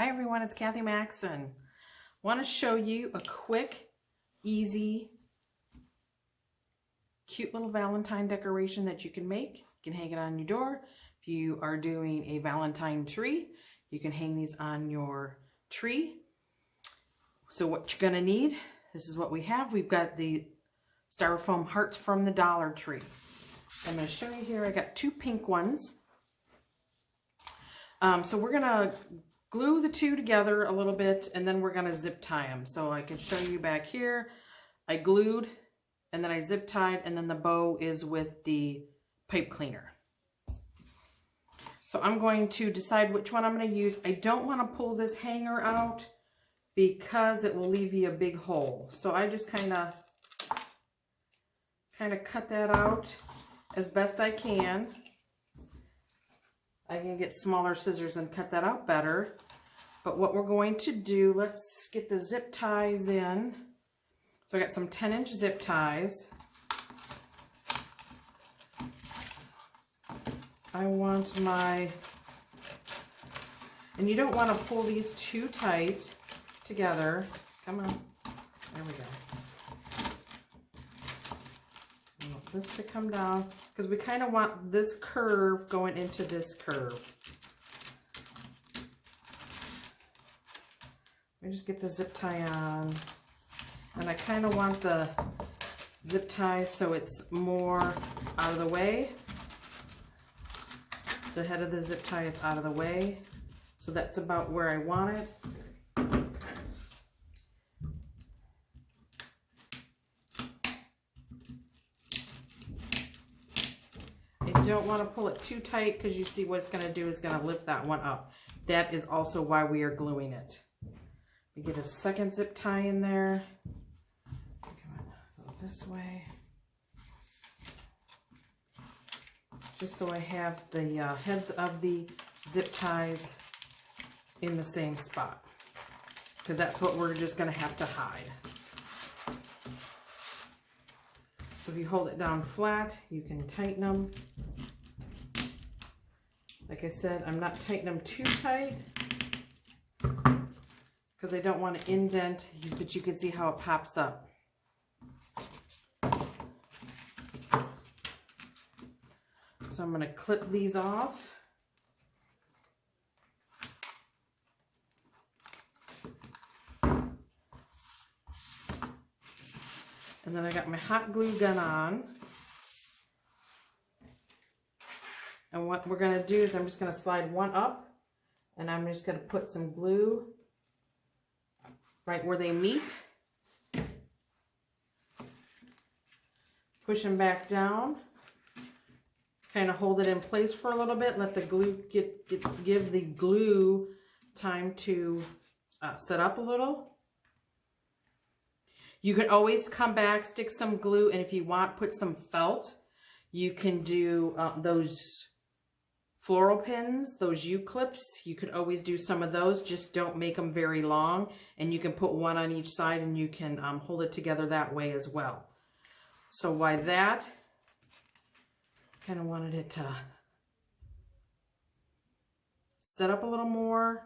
Hi everyone, it's Kathy Maxon. Want to show you a quick, easy, cute little Valentine decoration that you can make. You can hang it on your door. If you are doing a Valentine tree, you can hang these on your tree. So what you're going to need, this is what we have. We've got the styrofoam hearts from the Dollar Tree. I'm going to show you here. I got two pink ones. So we're going to glue the two together a little bit, and then we're going to zip tie them. So I can show you back here. I glued, and then I zip tied, and then the bow is with the pipe cleaner. So I'm going to decide which one I'm going to use. I don't want to pull this hanger out because it will leave you a big hole. So I just kind of cut that out as best I can. I can get smaller scissors and cut that out better. But what we're going to do, let's get the zip ties in. So I got some 10-inch zip ties. I want my, and you don't want to pull these too tight together. Come on, there we go. I want this to come down because we kind of want this curve going into this curve. Let me just get the zip tie on, and I kind of want the zip tie so it's more out of the way. The head of the zip tie is out of the way, so that's about where I want it. I don't want to pull it too tight because you see what it's going to do is going to lift that one up. That is also why we are gluing it. We get a second zip tie in there. Come on, go this way. Just so I have the heads of the zip ties in the same spot, because that's what we're just going to have to hide. So if you hold it down flat, you can tighten them. Like I said, I'm not tightening them too tight because I don't want to indent, but you can see how it pops up. So I'm going to clip these off. And then I got my hot glue gun on. And what we're going to do is I'm just going to slide one up, and I'm just going to put some glue right where they meet. Push them back down. Kind of hold it in place for a little bit. Let the glue give the glue time to set up a little. You can always come back, stick some glue, and if you want, put some felt. You can do those floral pins, those U-clips. You could always do some of those. Just don't make them very long, and you can put one on each side, and you can hold it together that way as well. So why that? Kind of wanted it to set up a little more.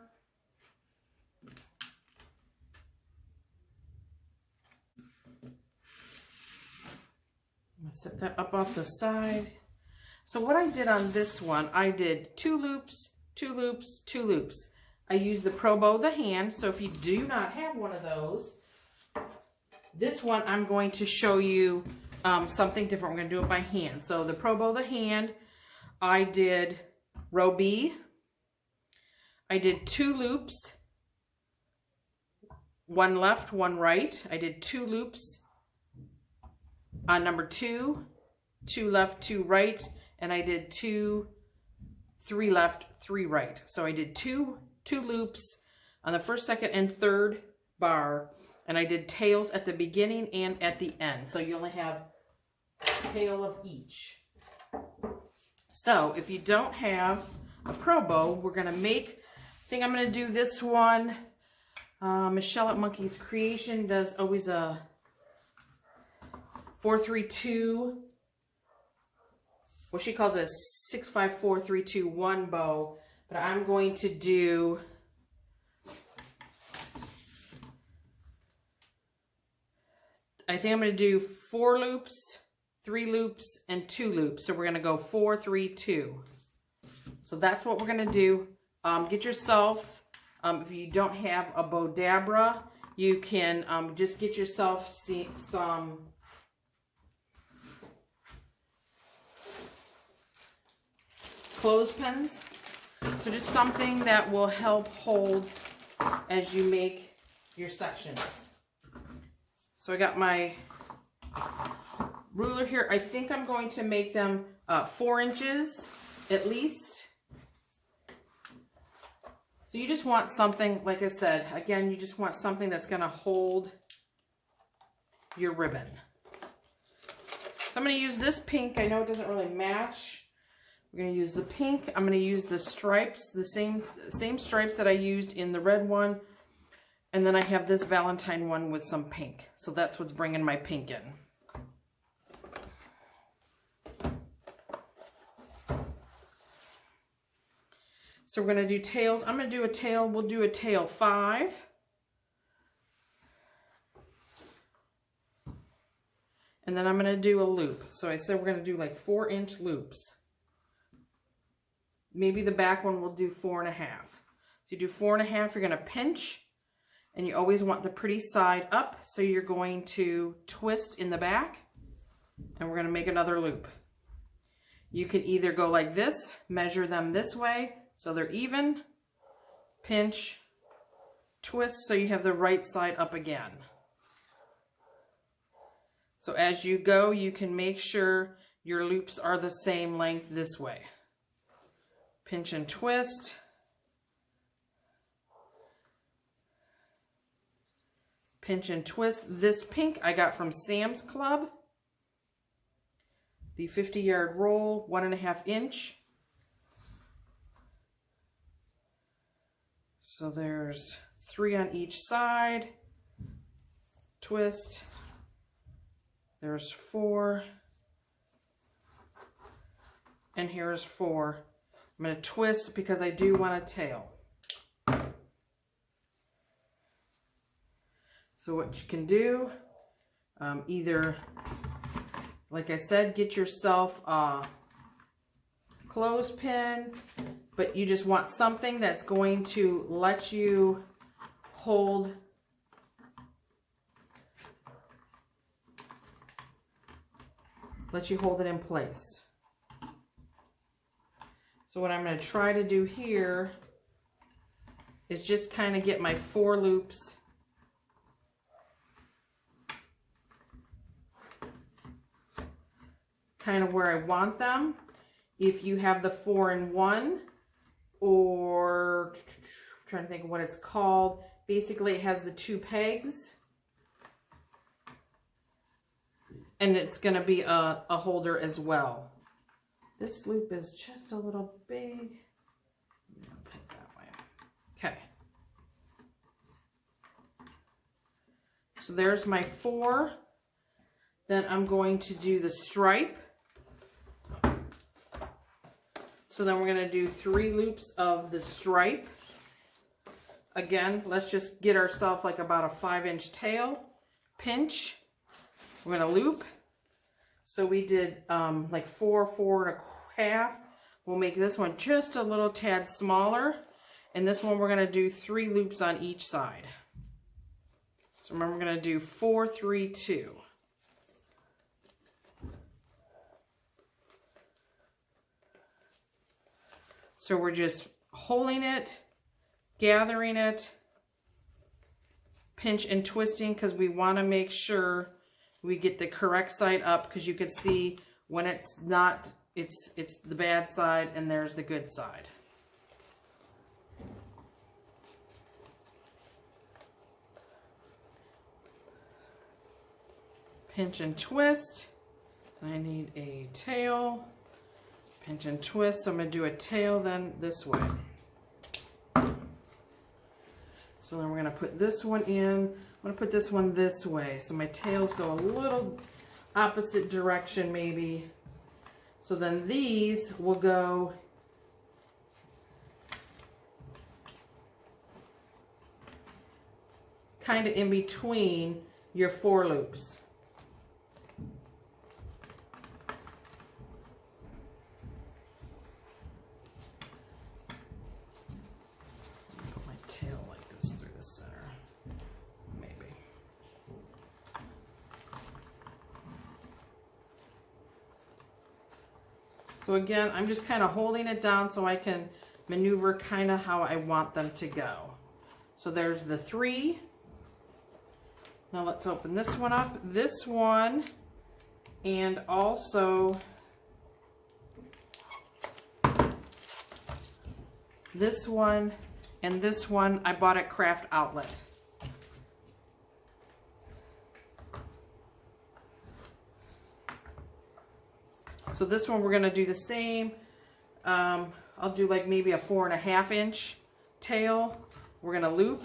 I'm going to set that up off the side. So what I did on this one, I did 2 loops, 2 loops, 2 loops. I used the Pro Bow the hand, so if you do not have one of those, this one I'm going to show you something different. We're going to do it by hand. So the Pro Bow the hand, I did row B. I did 2 loops, 1 left, 1 right. I did 2 loops on number 2, 2 left, 2 right, and I did 2, 3 left, 3 right. So I did two loops on the first, second, and third bar, and I did tails at the beginning and at the end. So you only have a tail of each. So if you don't have a Pro Bow, we're going to make, I think I'm going to do this one. Michelle at Monkey's Creation does always a 4-3-2. Well, she calls it a 6-5-4-3-2-1 bow, but I'm going to do I think I'm going to do 4 loops, 3 loops, and 2 loops. So we're going to go 4, 3, 2. So that's what we're going to do. Get yourself, if you don't have a Bodabra, you can just get yourself some clothespins. So just something that will help hold as you make your sections. So I got my ruler here. I think I'm going to make them 4 inches at least. So you just want something, like I said, again, you just want something that's going to hold your ribbon. So I'm going to use this pink. I know it doesn't really match. We're going to use the pink. I'm going to use the stripes, the same stripes that I used in the red one. And then I have this Valentine one with some pink. So that's what's bringing my pink in. So we're going to do tails. I'm going to do a tail. We'll do a tail 5. And then I'm going to do a loop. So I said we're going to do like 4-inch loops. Maybe the back one will do 4.5. So you do 4.5, you're going to pinch. And you always want the pretty side up. So you're going to twist in the back. And we're going to make another loop. You can either go like this, measure them this way, so they're even, pinch, twist, so you have the right side up again. So as you go, you can make sure your loops are the same length this way. Pinch and twist. Pinch and twist. This pink I got from Sam's Club. The 50-yard roll, 1.5 inch. So there's 3 on each side. Twist. There's 4. And here's 4. I'm going to twist because I do want a tail. So what you can do, either, like I said, get yourself a clothespin, but you just want something that's going to let you hold it in place. So what I'm going to try to do here is just kind of get my 4 loops kind of where I want them. If you have the 4-in-1, or I'm trying to think of what it's called. Basically it has the 2 pegs. And it's going to be a holder as well. This loop is just a little big. Put it that way. Okay. So there's my 4. Then I'm going to do the stripe. So then we're going to do 3 loops of the stripe. Again, let's just get ourselves like about a 5-inch tail. Pinch. We're going to loop. So we did like 4, 4.5. We'll make this one just a little tad smaller. And this one we're going to do 3 loops on each side. So remember, we're going to do 4, 3, 2. So we're just holding it, gathering it, pinch and twisting, because we want to make sure we get the correct side up, because you can see when it's not, it's the bad side and there's the good side. Pinch and twist. I need a tail. Pinch and twist. So I'm going to do a tail then this way. So then we're going to put this one in. I'm going to put this one this way. So my tails go a little opposite direction maybe. So then these will go kind of in between your 4 loops. So again, I'm just kind of holding it down so I can maneuver kind of how I want them to go. So there's the 3. Now let's open this one up. This one, and also this one, and this one I bought at Craft Outlet. So this one we're going to do the same. I'll do like maybe a 4.5 inch tail. We're going to loop.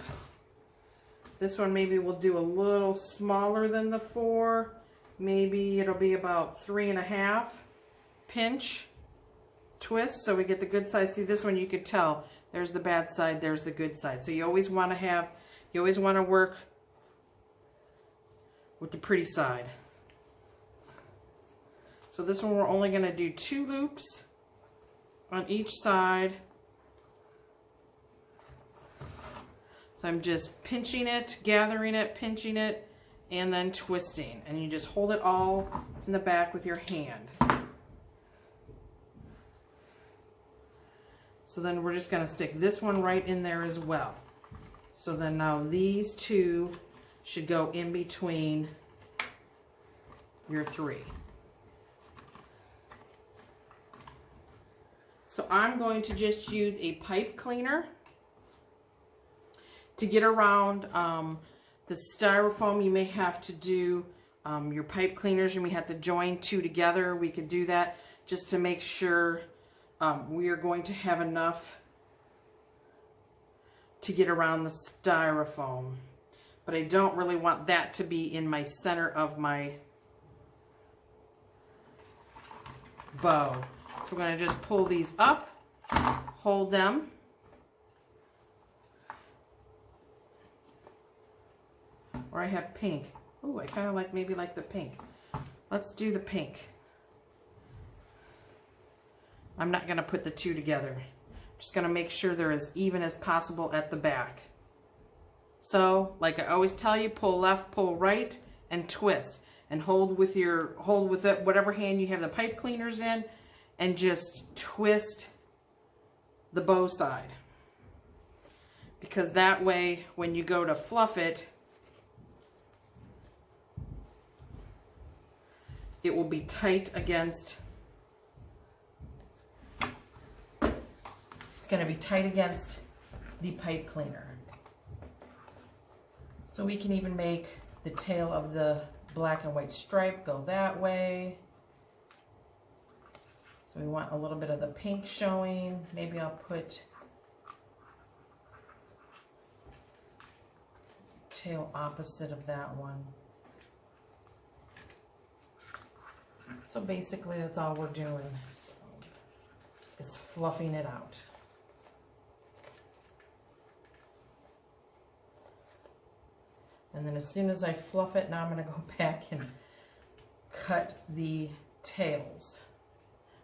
This one maybe we'll do a little smaller than the 4. Maybe it'll be about 3.5. Pinch, twist, so we get the good side. See, this one you could tell. There's the bad side, there's the good side. So you always want to work with the pretty side. So this one we're only going to do 2 loops on each side. So I'm just pinching it, gathering it, pinching it, and then twisting. And you just hold it all in the back with your hand. So then we're just going to stick this one right in there as well. So then now these 2 should go in between your 3. So I'm going to just use a pipe cleaner to get around the styrofoam. You may have to do your pipe cleaners, you may have to join 2 together. We could do that just to make sure we are going to have enough to get around the styrofoam. But I don't really want that to be in my center of my bow. So we're going to just pull these up, hold them, or I have pink. Ooh, I kind of like, maybe like the pink. Let's do the pink. I'm not going to put the 2 together. Just going to make sure they're as even as possible at the back. So, like I always tell you, pull left, pull right, and twist. And hold with it, whatever hand you have the pipe cleaners in, and just twist the bow side. Because that way, when you go to fluff it, it will be tight against, it's going to be tight against the pipe cleaner. So we can even make the tail of the black and white stripe go that way. So we want a little bit of the pink showing. Maybe I'll put tail opposite of that one. So basically that's all we're doing, so, is fluffing it out. And then as soon as I fluff it, now I'm going to go back and cut the tails.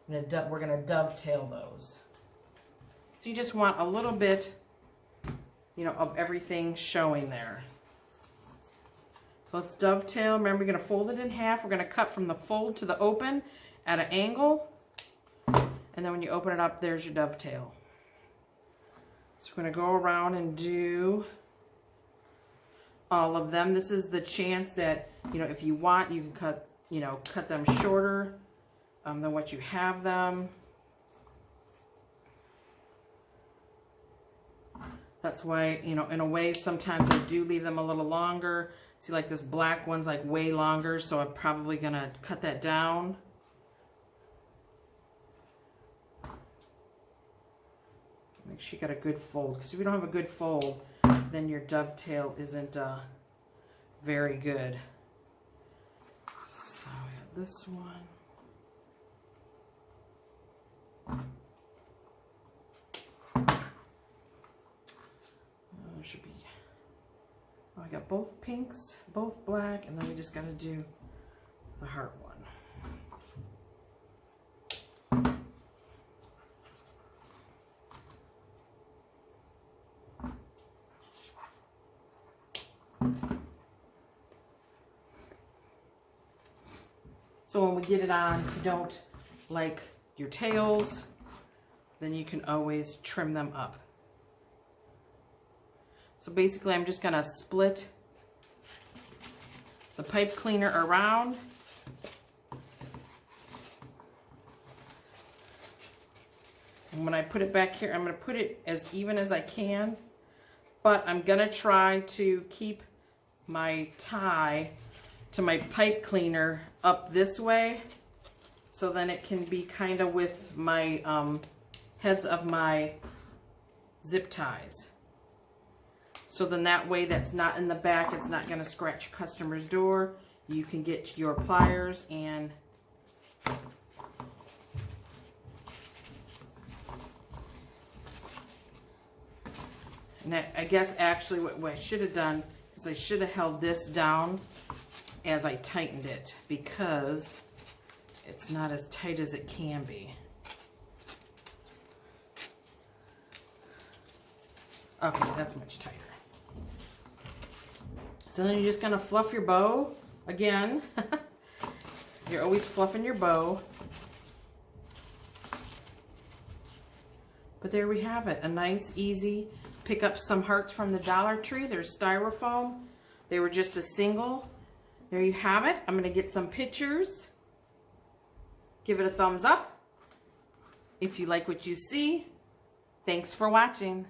We're going to dovetail those. So you just want a little bit, you know, of everything showing there. So let's dovetail. Remember, we're going to fold it in half. We're going to cut from the fold to the open at an angle. And then when you open it up, there's your dovetail. So we're going to go around and do all of them. This is the chance that, you know, if you want, you can cut them shorter than what you have them. That's why, you know, in a way, sometimes I do leave them a little longer. See, like this black one's like way longer, so I'm probably gonna cut that down. Make sure you got a good fold, because if you don't have a good fold, then your dovetail isn't very good. So I got this one. Should be. Oh, I got both pinks, both black, and then we just got to do the heart one. So when we get it on, don't like your tails, then you can always trim them up. So basically I'm just gonna split the pipe cleaner around. And when I put it back here, I'm gonna put it as even as I can, but I'm gonna try to keep my tie to my pipe cleaner up this way, so then it can be kind of with my heads of my zip ties. So then that way that's not in the back, it's not going to scratch your customer's door. You can get your pliers and I guess actually what I should have done is I should have held this down as I tightened it, because it's not as tight as it can be. Okay, that's much tighter. So then you're just gonna fluff your bow again. You're always fluffing your bow. But there we have it, a nice, easy, pick up some hearts from the Dollar Tree. They're styrofoam. They were just a single. There you have it. I'm gonna get some pictures. Give it a thumbs up if you like what you see. Thanks for watching.